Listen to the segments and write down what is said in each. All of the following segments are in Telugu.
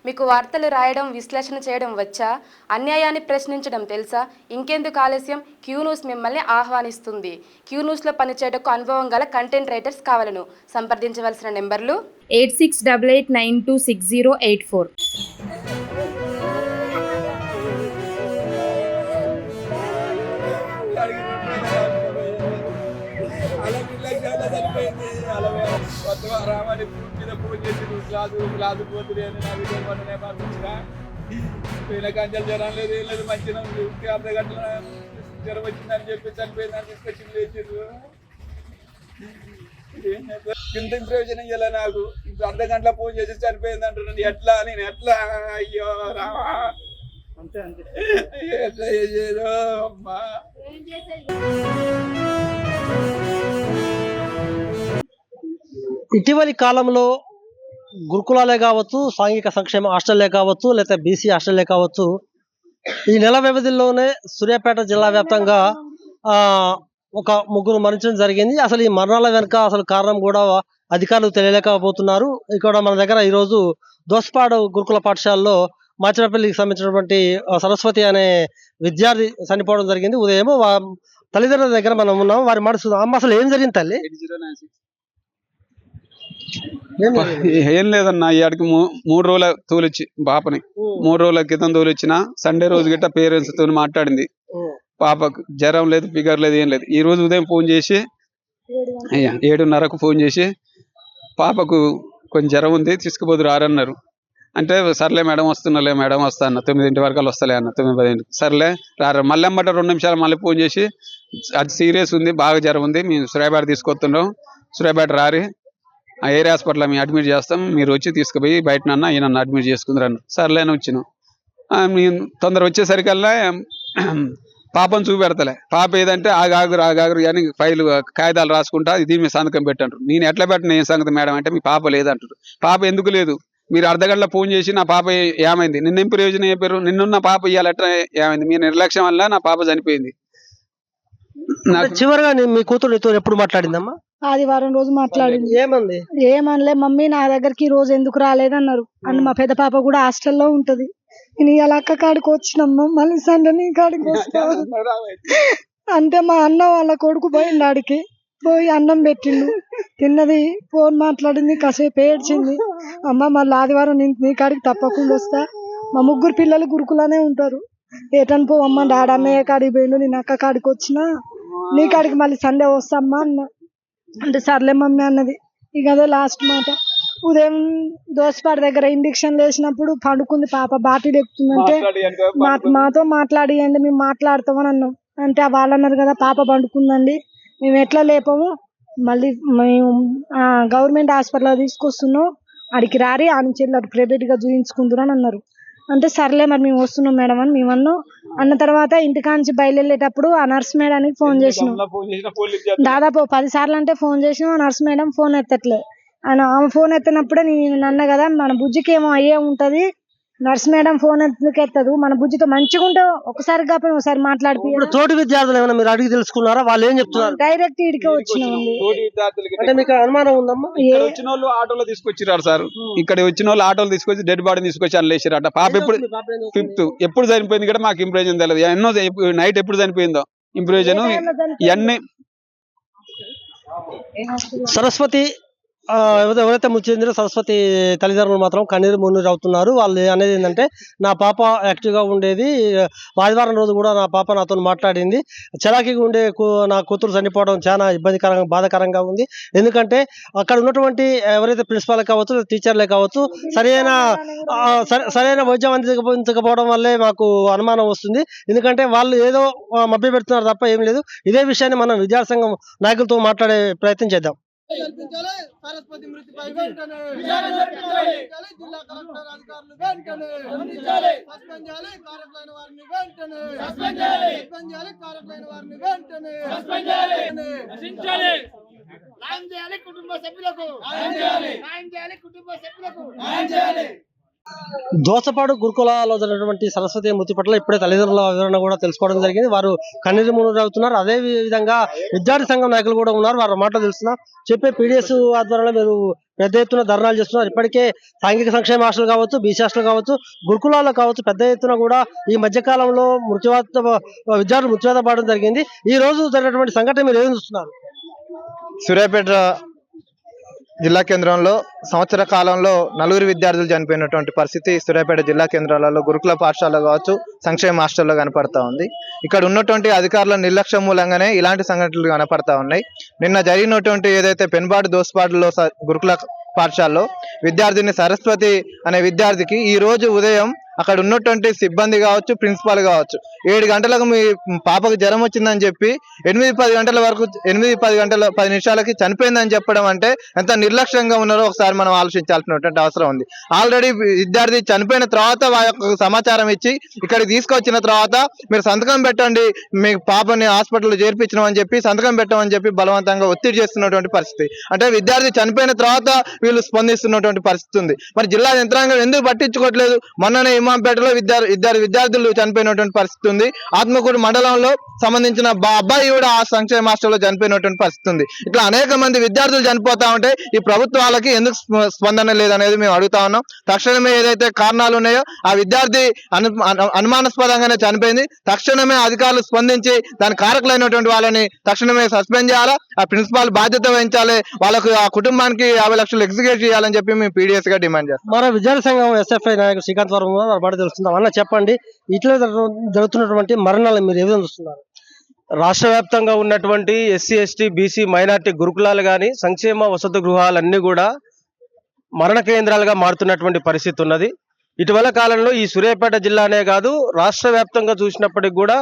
మీకు వార్తలు రాయడం, విశ్లేషణ చేయడం వచ్చా? అన్యాయాన్ని ప్రశ్నించడం తెలుసా? ఇంకెందుకు ఆలస్యం? క్యూ న్యూస్ మిమ్మల్ని ఆహ్వానిస్తుంది. క్యూ న్యూస్లో పనిచేయటకు అనుభవం గల కంటెంట్ రైటర్స్ కావాలను. సంప్రదించవలసిన నెంబర్లు 8688926084. రామని మీద ఫోన్ చేసి క్లాసు పోతుంది అని నా వీడియో పనులే పంపించిన పోయిన కంచెలు జ్వరం లేదు ఏం లేదు మంచిగా అర్ధ గంటల జ్వరం వచ్చిందని చెప్పి చనిపోయిందని తీసుకొచ్చి లేచిర్రు. ఇంత ప్రయోజనం ఇవ్వాలి నాకు. ఇప్పుడు అర్ధ గంటల ఫోన్ చేసి చనిపోయింది అంటున్నాను. ఎట్లా నేను ఎట్లా? అయ్యో రామా, ఎట్లా చేసేదో అమ్మా. ఇటీవలి కాలంలో గురుకులాలే కావచ్చు, సాంఘిక సంక్షేమ హాస్టల్లే కావచ్చు, లేకపోతే బీసీ హాస్టల్లే కావచ్చు, ఈ నెల వ్యవధిలోనే సూర్యాపేట జిల్లా వ్యాప్తంగా ఒక ముగ్గురు మరణించడం జరిగింది. అసలు ఈ మరణాల వెనుక అసలు కారణం కూడా అధికారులు తెలియలేకపోతున్నారు. ఇక్కడ మన దగ్గర ఈరోజు దోసపాడు గురుకుల పాఠశాలలో మాచినపల్లికి సంబంధించినటువంటి సరస్వతి అనే విద్యార్థి చనిపోవడం జరిగింది. ఉదయం తల్లిదండ్రుల దగ్గర మనం ఉన్నాం, వారి మనసు అమ్మ అసలు ఏం జరిగింది తల్లి? ఏం లేదన్నా, ఇక్కడికి 3 రోజుల తోలిచ్చి పాపని 3 రోజుల క్రితం తోలిచ్చిన. సండే రోజు గిట్ట పేరెంట్స్ తో మాట్లాడింది. పాపకు జ్వరం లేదు, ఫిగర్ లేదు, ఏం లేదు. ఈ రోజు ఉదయం ఫోన్ చేసి 7:30కు ఫోన్ చేసి పాపకు కొంచెం జ్వరం ఉంది, తీసుకుపోదు రారన్నారు. అంటే సర్లే మేడం వస్తున్నలే మేడం వస్తా అన్న. 9 వరకు వస్తలే అన్న. 9-10 సర్లే రారు. మళ్ళీ అమ్మట 2 నిమిషాలు మళ్ళీ ఫోన్ చేసి అది సీరియస్ ఉంది, బాగా జ్వరం ఉంది, మేము సూర్యాపేట తీసుకొస్తున్నాం, సూర్యాపేట రారి ఆ ఏరియా హాస్పిటల్లో మేము అడ్మిట్ చేస్తాం, మీరు వచ్చి తీసుకుపోయి బయట నన్న ఈయన అడ్మిట్ చేసుకుందరు అన్న. సర్లేని వచ్చినాం. మేము తొందర వచ్చేసరికల్లా పాపను చూపెడతలే. పాప ఏదంటే ఆగాగురు అని ఫైలు కాగితాలు రాసుకుంటా ఇది మీ సంతకం పెట్టంటారు. నేను ఎట్లా పెట్టిన ఏం సంగతి మేడం అంటే మీ పాప లేదంటారు. పాప ఎందుకు లేదు? మీరు అర్ధగంటలో ఫోన్ చేసి నా పాప ఏమైంది, నిన్నేం ప్రయోజనం చెప్పారు, నిన్నున్న పాప ఇవ్వాలి ఎట్లా ఏమైంది, మీ నిర్లక్ష్యం వల్ల నా పాప చనిపోయింది. చివరిగా మీ కూతురు నీతో ఎప్పుడు మాట్లాడిందమ్మా? ఆదివారం రోజు మాట్లాడింది. ఏమంది? ఏమనలే, మమ్మీ నా దగ్గరికి ఈ రోజు ఎందుకు రాలేదన్నారు. అండ్ మా పెద్ద పాప కూడా హాస్టల్లో ఉంటది. నేను ఇలా అక్క కాడికి వచ్చినమ్మా, మళ్ళీ సండే నీ కాడికి వస్తా అంటే మా అన్న వాళ్ళ కొడుకు పోయిండు. ఆడికి పోయి అన్నం పెట్టిండు, తిన్నది, ఫోన్ మాట్లాడింది, కాసేపు ఏడ్చింది. అమ్మ మళ్ళీ ఆదివారం నీ కాడికి తప్పకుండా వస్తా, మా 3 పిల్లలు గురుకులానే ఉంటారు, ఏటని పోవమ్మ డాడన్నయ్య కాడికి పోయిండు, నేను అక్క కాడికి వచ్చినా, నీ కాడికి మళ్ళీ సండే వస్తామ్మా అన్న. అంటే సర్లే మమ్మీ అన్నది. ఇక అదే లాస్ట్ మాట. ఉదయం దోసపాడు దగ్గర ఇంజక్షన్ వేసినప్పుడు పండుకుంది పాప, బాటిల్ ఎక్కుతుందంటే మాతో మాట్లాడియండి, మేము మాట్లాడతామని అన్నాం. అంటే వాళ్ళు అన్నారు కదా పాప పండుకుందండి, మేము ఎట్లా లేపము, మళ్ళీ మేము గవర్నమెంట్ హాస్పిటల్ తీసుకొస్తున్నాం, అడికి రారి ఆ నుంచి వెళ్ళి ప్రైవేట్గా చూపించుకుందరు అని అన్నారు. అంటే సర్లే మరి మేము వస్తున్నాం మేడం అని మేము అన్నాం. అన్న తర్వాత ఇంటికాంచి బయలుదేరేటప్పుడు ఆ నర్స్ మేడానికి ఫోన్ చేసినాం. దాదాపు 10 సార్లు అంటే ఫోన్ చేసినాం. నర్స్ మేడం ఫోన్ ఎత్తట్లే. ఆమె ఫోన్ ఎత్తినప్పుడే నేను అన్నా కదా మన బుజ్జికి ఏమో అయ్యే ఉంటది, నర్స్ మేడం ఫోన్ ఎందుకు ఎత్తదు, మన బుజ్జితో మంచిగా ఉంటే ఒకసారి కాకపోయినా ఒకసారి మాట్లాడిపి. తోటి విద్యార్థులు ఏమైనా మీరు అడిగి తెలుసుకున్నారా? వాళ్ళు ఏం చెప్తున్నారు? డైరెక్ట్ ఇడికే వచ్చినాం. అంటే మీకు అనుమానం ఉందమ్మా? వచ్చిన వాళ్ళు ఆటోలో తీసుకొచ్చిరారు సార్. ఇక్కడ వచ్చిన వాళ్ళు ఆటోలు తీసుకొచ్చి డెడ్ బాడీ తీసుకొచ్చి అల్లేసారట. పాప ఎప్పుడు 5th ఎప్పుడు చనిపోయింది కూడా మాకు ఇంప్రెషన్ తెలియదు. ఎన్నో నైట్ ఎప్పుడు చనిపోయిందో ఇంప్రెషన్ ఇవన్నీ. సరస్వతి ఎవరైతే మృతి చెందిన సరస్వతి తల్లిదండ్రులు మాత్రం కన్నీరు మున్నీరు అవుతున్నారు. వాళ్ళు అనేది ఏంటంటే నా పాప యాక్టివ్గా ఉండేది, ఆదివారం రోజు కూడా నా పాప నాతో మాట్లాడింది, చలాకీగా ఉండే నా కూతురు చనిపోవడం చాలా ఇబ్బందికరంగా బాధాకరంగా ఉంది. ఎందుకంటే అక్కడ ఉన్నటువంటి ఎవరైతే ప్రిన్సిపాల్ కావచ్చు, టీచర్లే కావచ్చు, సరైన వైద్యం అందించకపోవడం వల్లే మాకు అనుమానం వస్తుంది. ఎందుకంటే వాళ్ళు ఏదో మభ్య పెడుతున్నారు తప్ప ఏం లేదు. ఇదే విషయాన్ని మనం విద్యార్థి సంఘం నాయకులతో మాట్లాడే ప్రయత్నం చేద్దాం. సరస్వతి మృతిపై వెంటనే జిల్లా కలెక్టర్ అధికారులు వెంటనే సస్పెండ్ చేయాలి, కారకులైన వారిని వెంటనే సస్పెండ్ చేయాలి, కారకులైన వారిని వెంటనే సస్పెండ్ చేయాలి. న్యాయం చేయాలి కుటుంబ సభ్యులకు, న్యాయం చేయాలి కుటుంబ సభ్యులకు, న్యాయం చేయాలి. దోసపాడు గురుకులాలో జరిగినటువంటి సరస్వతి మృతి పట్ల ఇప్పుడే తల్లిదండ్రుల వివరణ కూడా తెలుసుకోవడం జరిగింది. వారు కన్నీరు మున్నీరు అవుతున్నారు. అదే విధంగా విద్యార్థి సంఘం నాయకులు కూడా ఉన్నారు. వారి మాట తెలుస్తున్నారు. చెప్పే పీడిఎస్ ఆధ్వర్యంలో మీరు పెద్ద ఎత్తున ధర్నాలు చేస్తున్నారు. ఇప్పటికే సాంఘిక సంక్షేమ హాస్టల్ కావచ్చు, బీసీ హాస్టల్ కావచ్చు, గురుకులాల్లో కావచ్చు, పెద్ద ఎత్తున కూడా ఈ మధ్య కాలంలో విద్యార్థులు మృత్యువాత పడడం జరిగింది. ఈ రోజు జరిగినటువంటి సంఘటన మీరు ఏం చూస్తున్నారు? సూర్యాపేట జిల్లా కేంద్రంలో సంవత్సర కాలంలో 4 విద్యార్థులు చనిపోయినటువంటి పరిస్థితి సూర్యాపేట జిల్లా కేంద్రాలలో గురుకుల పాఠశాలలో కావచ్చు, సంక్షేమ హాస్టల్లో కనపడతా ఉంది. ఇక్కడ ఉన్నటువంటి అధికారుల నిర్లక్ష్యం మూలంగానే ఇలాంటి సంఘటనలు కనపడతా ఉన్నాయి. నిన్న జరిగినటువంటి ఏదైతే పెన్బాటు దోస్పాడులో గురుకుల పాఠశాలలో విద్యార్థిని సరస్వతి అనే విద్యార్థికి ఈ రోజు ఉదయం అక్కడ ఉన్నటువంటి సిబ్బంది కావచ్చు, ప్రిన్సిపాల్ కావచ్చు 7 గంటలకు మీ పాపకు జ్వరం వచ్చిందని చెప్పి 8-10 గంటల వరకు 8-10 గంటల 10 నిమిషాలకి చనిపోయిందని చెప్పడం అంటే ఎంత నిర్లక్ష్యంగా ఉన్నారో ఒకసారి మనం ఆలోచించాల్సినటువంటి అవసరం ఉంది. ఆల్రెడీ విద్యార్థి చనిపోయిన తర్వాత వాళ్ళకు సమాచారం ఇచ్చి ఇక్కడికి తీసుకొచ్చిన తర్వాత మీరు సంతకం పెట్టండి, మీ పాపని హాస్పిటల్లో చేర్పించడం అని చెప్పి సంతకం పెట్టమని చెప్పి బలవంతంగా ఒత్తిడి చేస్తున్నటువంటి పరిస్థితి. అంటే విద్యార్థి చనిపోయిన తర్వాత వీళ్ళు స్పందిస్తున్నటువంటి పరిస్థితి ఉంది. మరి జిల్లా యంత్రాంగం ఎందుకు పట్టించుకోవట్లేదు? మొన్ననే ఇమాంపేటలో ఇద్దరు విద్యార్థులు చనిపోయినటువంటి పరిస్థితి ఉంది. ఆత్మకూరు మండలంలో సంబంధించిన అబ్బాయి కూడా ఆ సంక్షేమ హాస్టల్లో చనిపోయినటువంటి పరిస్థితి ఉంది. ఇట్లా అనేక మంది విద్యార్థులు చనిపోతా ఉంటే ఈ ప్రభుత్వాలకి ఎందుకు స్పందన లేదనేది మేము అడుగుతా ఉన్నాం. తక్షణమే ఏదైతే కారణాలు ఉన్నాయో ఆ విద్యార్థి అనుమానాస్పదంగానే చనిపోయింది. తక్షణమే అధికారులు స్పందించి దాని కారకులైనటువంటి వాళ్ళని తక్షణమే సస్పెండ్ చేయాలా, ఆ ప్రిన్సిపాల్ బాధ్యత వహించాలి, వాళ్ళకు ఆ కుటుంబానికి 50 లక్షలు ఎగ్జిక్యూట్ చేయాలని చెప్పి మేము పీడిఎస్ గా డిమాండ్ చేస్తాం. మన విద్యార్థి సంఘం ఎస్ఎఫ్ఐ నాయకుడు శ్రీకాంత్ వర్మ మాట తెలుస్తుందాం. అన్న చెప్పండి, ఇట్లా జరుగుతున్నటువంటి మరణాలు మీరు ఏ విధంగా చూస్తున్నారు? రాష్ట్ర వ్యాప్తంగా ఉన్నటువంటి ఎస్సీ ఎస్టీ బీసీ మైనార్టీ గురుకులాలు కానీ సంక్షేమ వసతి గృహాలన్నీ కూడా మరణ కేంద్రాలుగా మారుతున్నటువంటి పరిస్థితి ఉన్నది. ఇటీవల కాలంలో ఈ సూర్యాపేట జిల్లానే కాదు రాష్ట్ర వ్యాప్తంగా చూసినప్పటికి కూడా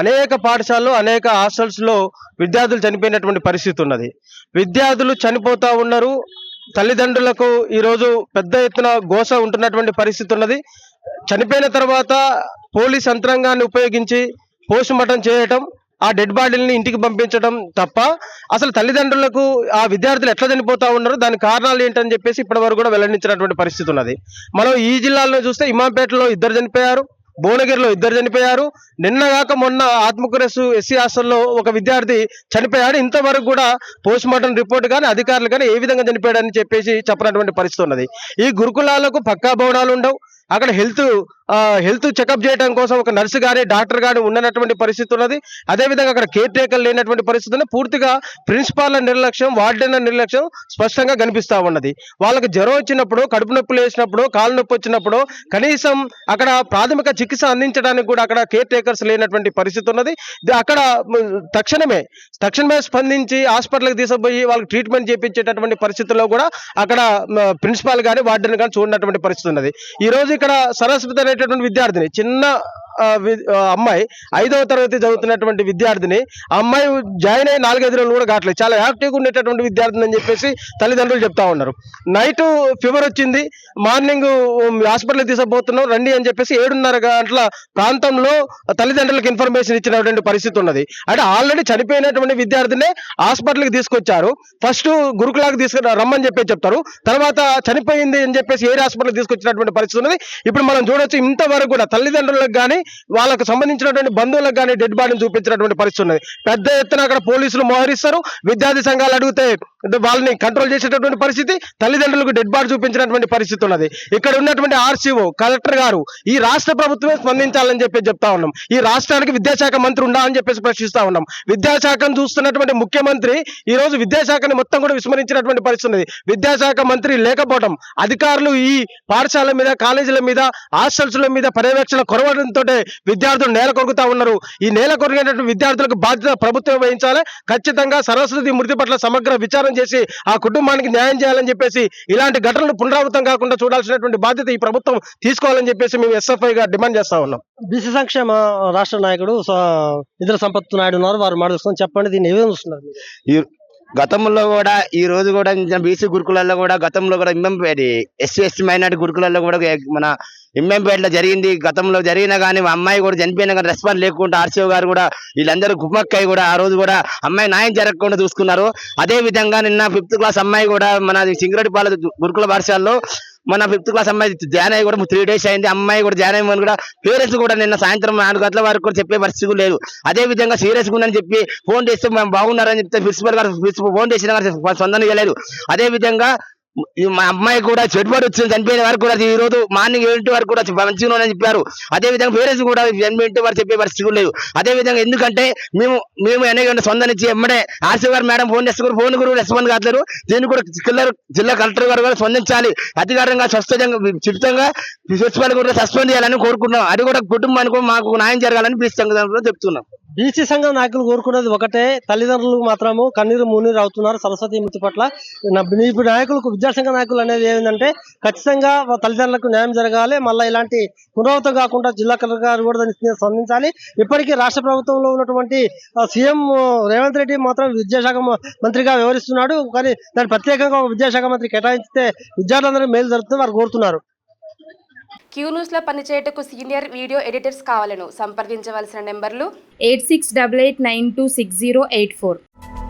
అనేక పాఠశాలలు అనేక హాస్టల్స్ లో విద్యార్థులు చనిపోయినటువంటి పరిస్థితి ఉన్నది. విద్యార్థులు చనిపోతా ఉన్నారు. తల్లిదండ్రులకు ఈరోజు పెద్ద ఎత్తున గోస ఉంటున్నటువంటి పరిస్థితి ఉన్నది. చనిపోయిన తర్వాత పోలీస్ యంత్రాంగాన్ని ఉపయోగించి పోస్ట్ మార్టం చేయటం, ఆ డెడ్ బాడీలని ఇంటికి పంపించడం తప్ప అసలు తల్లిదండ్రులకు ఆ విద్యార్థులు ఎట్లా చనిపోతా ఉన్నారు, దాని కారణాలు ఏంటని చెప్పేసి ఇప్పటి వరకు కూడా వెల్లడించినటువంటి పరిస్థితి ఉన్నది. మనం ఈ జిల్లాలో చూస్తే ఇమాంపేటలో 2 చనిపోయారు, భువనగిరిలో 2 చనిపోయారు. నిన్నగాక మొన్న ఆత్మకూరు ఎస్సీ హాస్టల్లో ఒక విద్యార్థి చనిపోయాడు. ఇంతవరకు కూడా పోస్ట్ మార్టం రిపోర్ట్ కానీ అధికారులు కానీ ఏ విధంగా చనిపోయాడని చెప్పేసి చెప్పినటువంటి పరిస్థితి ఉన్నది. ఈ గురుకులాలకు పక్కా భవనాలు ఉండవు. అక్కడ హెల్త్ చెకప్ చేయడం కోసం ఒక నర్సు కానీ డాక్టర్ కానీ ఉండనటువంటి పరిస్థితి ఉన్నది. అదేవిధంగా అక్కడ కేర్ టేకర్ లేనటువంటి పరిస్థితి ఉన్నది. పూర్తిగా ప్రిన్సిపాల్ నిర్లక్ష్యం, వార్డెన్ నిర్లక్ష్యం స్పష్టంగా కనిపిస్తా ఉన్నది. వాళ్ళకి జ్వరం వచ్చినప్పుడు, కడుపు నొప్పులు వేసినప్పుడు, కాలు నొప్పి వచ్చినప్పుడు కనీసం అక్కడ ప్రాథమిక చికిత్స అందించడానికి కూడా అక్కడ కేర్ టేకర్స్ లేనటువంటి పరిస్థితి ఉన్నది. అక్కడ తక్షణమే స్పందించి హాస్పిటల్కి తీసుకుపోయి వాళ్ళకి ట్రీట్మెంట్ చేయించేటటువంటి పరిస్థితుల్లో కూడా అక్కడ ప్రిన్సిపాల్ కానీ వార్డెన్ కానీ చూడనటువంటి పరిస్థితి ఉన్నది. ఈ రోజు ఇక్కడ సరస్వతి అనేటటువంటి విద్యార్థిని, చిన్న అమ్మాయి 5వ తరగతి చదువుతున్నటువంటి విద్యార్థిని, ఆ అమ్మాయి జాయిన్ అయ్యి 4-5 రోజులు కూడా కావట్లేదు. చాలా యాక్టివ్గా ఉండేటటువంటి విద్యార్థిని అని చెప్పేసి తల్లిదండ్రులు చెప్తా ఉన్నారు. నైట్ ఫీవర్ వచ్చింది, మార్నింగ్ హాస్పిటల్కి తీసుకుపోతున్నాం రండి అని చెప్పేసి 7:30 గంటల ప్రాంతంలో తల్లిదండ్రులకు ఇన్ఫర్మేషన్ ఇచ్చినటువంటి పరిస్థితి ఉన్నది. అంటే ఆల్రెడీ చనిపోయినటువంటి విద్యార్థినే హాస్పిటల్కి తీసుకొచ్చారు. ఫస్ట్ గురుకులాకి రమ్మని చెప్పేసి చెప్తారు, తర్వాత చనిపోయింది అని చెప్పేసి ఏరియా హాస్పిటల్కి తీసుకొచ్చినటువంటి పరిస్థితి ఉన్నది. ఇప్పుడు మనం చూడొచ్చు, ఇంతవరకు కూడా తల్లిదండ్రులకు కానీ వాళ్ళకు సంబంధించినటువంటి బంధువులకు కానీ డెడ్ బాడీని చూపించినటువంటి పరిస్థితి ఉన్నది. పెద్ద ఎత్తున అక్కడ పోలీసులు మోహరిస్తారు. విద్యార్థి సంఘాలు అడిగితే వాళ్ళని కంట్రోల్ చేసేటటువంటి పరిస్థితి, తల్లిదండ్రులకు డెడ్ బాడీ చూపించినటువంటి పరిస్థితి ఉన్నది. ఇక్కడ ఉన్నటువంటి ఆర్సీఓ కలెక్టర్ గారు ఈ రాష్ట్ర ప్రభుత్వమే స్పందించాలని చెప్పి చెప్తా ఉన్నాం. ఈ రాష్ట్రానికి విద్యాశాఖ మంత్రి ఉండా అని చెప్పేసి ప్రశ్నిస్తా ఉన్నాం. విద్యాశాఖను చూస్తున్నటువంటి ముఖ్యమంత్రి ఈ రోజు విద్యాశాఖని మొత్తం కూడా విస్మరించినటువంటి పరిస్థితి ఉన్నది. విద్యాశాఖ మంత్రి లేకపోవడం, అధికారులు ఈ పాఠశాల మీద, కాలేజీల మీద, హాస్టల్స్ల మీద పర్యవేక్షణ కొరవడంతో విద్యార్థులు నేల కొరుకుతా ఉన్నారు. ఈ నేల కొరిగినటువంటి విద్యార్థులకు బాధ్యత ప్రభుత్వం వహించాలి. ఖచ్చితంగా సరస్వతి మృతి పట్ల సమగ్ర విచారణ చేసి ఆ కుటుంబానికి న్యాయం చేయాలని చెప్పేసి, ఇలాంటి ఘటనలు పునరావృతం కాకుండా చూడాల్సినటువంటి బాధ్యత ఈ ప్రభుత్వం తీసుకోవాలని చెప్పేసి మేము ఎస్ఎఫ్ఐ గా డిమాండ్ చేస్తా ఉన్నాం. బీసీ సంక్షేమ రాష్ట్ర నాయకుడు ఇద్దరు సంపత్ నాయుడు ఉన్నారు, వారు మాట్లాడుతున్నారు. చెప్పండి, దీన్ని ఏ విధంగా చూస్తున్నారు? గతంలో కూడా ఈ రోజు కూడా బీసీ గురుకులాల్లో కూడా గతంలో కూడా ఎస్సీ ఎస్టీ మైనార్టీ గురుకులాల్లో కూడా మన ఇమ్మెంపేటలో జరిగింది. గతంలో జరిగినా కానీ అమ్మాయి కూడా చనిపోయినా కానీ రెస్పాన్స్ లేకుండా ఆర్సీఓ గారు కూడా వీళ్ళందరూ గుమ్మక్కై కూడా ఆ రోజు కూడా అమ్మాయి న్యాయం జరగకుండా చూసుకున్నారు. అదే విధంగా నిన్న 5th క్లాస్ అమ్మాయి కూడా మన సింగరెడ్డిపాలెం గురుకుల పాఠశాలలో మన 5th క్లాస్ అమ్మాయి జాయిన్ అయ్యి కూడా 3 days అయింది. అమ్మాయి కూడా జాయిన్ అయ్యమని కూడా పేరెంట్స్ కూడా నిన్న సాయంత్రం 4 గంటల వరకు కూడా చెప్పే పరిస్థితి లేదు. అదే విధంగా సీరియస్గా ఉందని చెప్పి ఫోన్ చేస్తే మేము బాగున్నారని చెప్తే ప్రిన్సిపల్ గారు ఫోన్ చేసినా కానీ స్పందన ఇవ్వలేదు. అదే విధంగా మా అమ్మాయి కూడా చెడుపడి వచ్చింది, చనిపోయిన వరకు కూడా ఈ రోజు మార్నింగ్ 7 వరకు కూడా మంచిగా అని చెప్పారు. అదే విధంగా పేరెంట్స్ కూడా చనిపోయింటే వారు చెప్పే పరిస్థితి లేదు. అదే విధంగా ఎందుకంటే మేము అనేక స్పందనిచ్చి ఎమ్మడే ఆర్సీ గారు మేడం ఫోన్ చేస్తే ఫోన్ కూడా రెస్పాండ్ కావట్లేరు. దీన్ని కూడా జిల్లా కలెక్టర్ గారు కూడా స్పందించాలి. అధికారంగా స్పష్టంగా ప్రిన్సిపల్ కూడా సస్పెండ్ చేయాలని కోరుకుంటున్నాం. అది కూడా కుటుంబానికి మాకు న్యాయం జరగాలని బీసీ చెప్తున్నాం. బీసీ సంఘం నాయకులు కోరుకున్నది ఒకటే, తల్లిదండ్రులు మాత్రము కన్నీరు మున్నీరు అవుతున్నారు సరస్వతి మృతి పట్ల. ఇప్పుడు నాయకులకు విద్యాసంఘ నాయకులు అనేది ఏంటంటే ఖచ్చితంగా తల్లిదండ్రులకు న్యాయం జరగాలి, మళ్ళీ ఇలాంటి పునరావృతం కాకుండా జిల్లా కలెక్టర్ గారు కూడా దాన్ని స్పందించాలి. ఇప్పటికీ రాష్ట్ర ప్రభుత్వంలో ఉన్నటువంటి సీఎం రేవంత్ రెడ్డి మాత్రం విద్యాశాఖ మంత్రిగా వ్యవహరిస్తున్నాడు, కానీ దాన్ని ప్రత్యేకంగా ఒక విద్యాశాఖ మంత్రి కేటాయిస్తే విద్యార్థులందరూ మేలు జరుగుతుంది వారు కోరుతున్నారు. క్యూ న్యూస్లో పనిచేయటకు సీనియర్ వీడియో ఎడిటర్స్ కావాలను సంప్రదించవలసిన నెంబర్లు 8688926084.